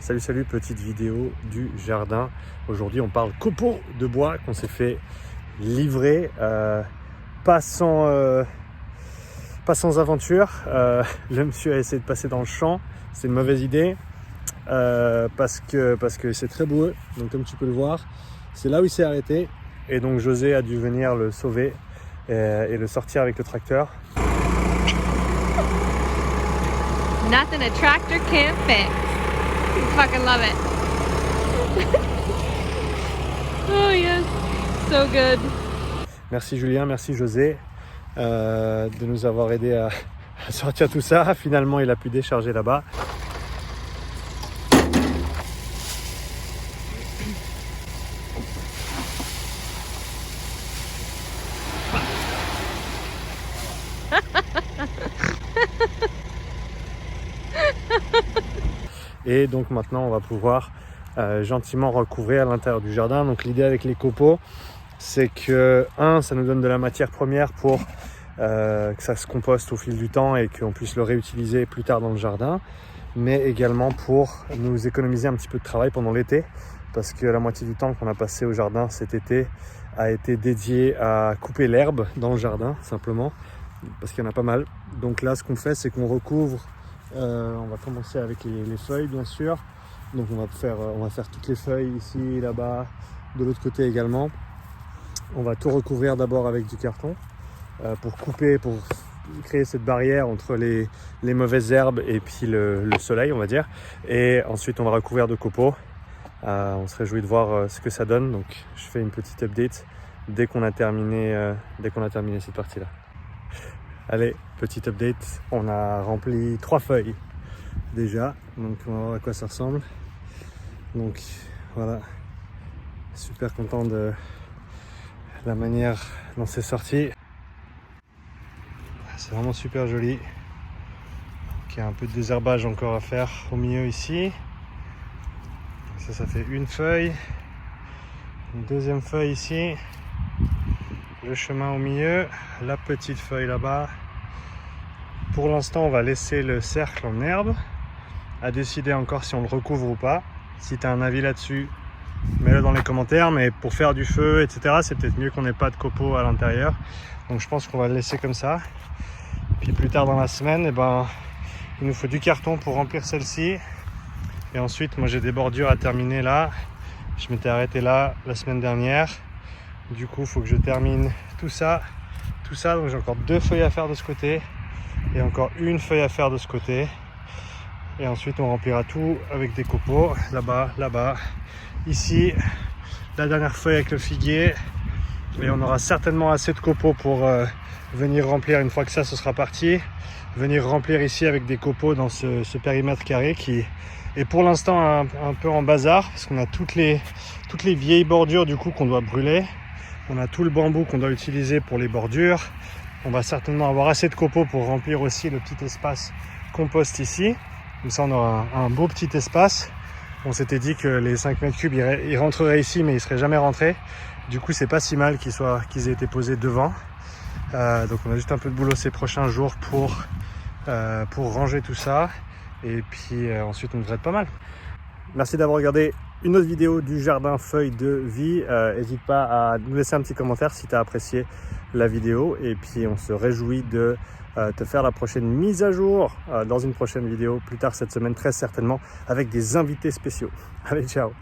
Salut, petite vidéo du jardin. Aujourd'hui on parle copeaux de bois qu'on s'est fait livrer, pas sans aventure. Le monsieur a essayé de passer dans le champ, c'est une mauvaise idée parce que c'est très boueux, donc comme tu peux le voir, c'est là où il s'est arrêté et donc José a dû venir le sauver et le sortir avec le tracteur. Nothing a tractor can't fix. I fucking love it. Oh yes, so good. Merci Julien, merci José de nous avoir aidé à sortir tout ça. Finalement, il a pu décharger là-bas. Et donc maintenant, on va pouvoir gentiment recouvrir à l'intérieur du jardin. Donc l'idée avec les copeaux, c'est que, ça nous donne de la matière première pour que ça se composte au fil du temps et qu'on puisse le réutiliser plus tard dans le jardin, mais également pour nous économiser un petit peu de travail pendant l'été, parce que la moitié du temps qu'on a passé au jardin cet été a été dédié à couper l'herbe dans le jardin, simplement, parce qu'il y en a pas mal. Donc là, ce qu'on fait, c'est qu'on recouvre, on va commencer avec les feuilles, bien sûr. Donc on va faire toutes les feuilles ici, là-bas, de l'autre côté également. On va tout recouvrir d'abord avec du carton pour couper, pour créer cette barrière entre les mauvaises herbes et puis le soleil, on va dire. Et ensuite, on va recouvrir de copeaux. On se réjouit de voir ce que ça donne. Donc, je fais une petite update dès qu'on a terminé cette partie-là. Allez, petite update. On a rempli 3 feuilles déjà. Donc, on va voir à quoi ça ressemble. Donc, voilà. Super content de la manière dont c'est sorti. C'est vraiment super joli. Il y a un peu de désherbage encore à faire au milieu ici. Ça fait une feuille. Une deuxième feuille ici. Le chemin au milieu. La petite feuille là-bas. Pour l'instant, on va laisser le cercle en herbe. À décider encore si on le recouvre ou pas. Si tu as un avis là-dessus, mets-le dans les commentaires. Mais pour faire du feu, etc., c'est peut-être mieux qu'on n'ait pas de copeaux à l'intérieur. Donc je pense qu'on va le laisser comme ça. Puis plus tard dans la semaine, il nous faut du carton pour remplir celle-ci. Et ensuite, moi j'ai des bordures à terminer là. Je m'étais arrêté là la semaine dernière. Du coup, il faut que je termine tout ça. Donc j'ai encore 2 feuilles à faire de ce côté. Et encore une feuille à faire de ce côté. Et ensuite, on remplira tout avec des copeaux. Là-bas, ici. La dernière feuille avec le figuier. Et on aura certainement assez de copeaux pour venir remplir, une fois que ça, ce sera parti, venir remplir ici avec des copeaux dans ce périmètre carré qui est pour l'instant un peu en bazar, parce qu'on a toutes les vieilles bordures du coup qu'on doit brûler. On a tout le bambou qu'on doit utiliser pour les bordures. On va certainement avoir assez de copeaux pour remplir aussi le petit espace compost ici. Comme ça, on aura un beau petit espace. On s'était dit que les 5 mètres cubes, ils rentreraient ici, mais ils ne seraient jamais rentrés. Du coup, c'est pas si mal qu'ils aient été posés devant. Donc on a juste un peu de boulot ces prochains jours pour ranger tout ça. Et puis ensuite, on devrait être pas mal. Merci d'avoir regardé une autre vidéo du jardin feuille de vie. N'hésite pas à nous laisser un petit commentaire si tu as apprécié la vidéo. Et puis on se réjouit de te faire la prochaine mise à jour dans une prochaine vidéo plus tard cette semaine, très certainement avec des invités spéciaux. Allez, ciao!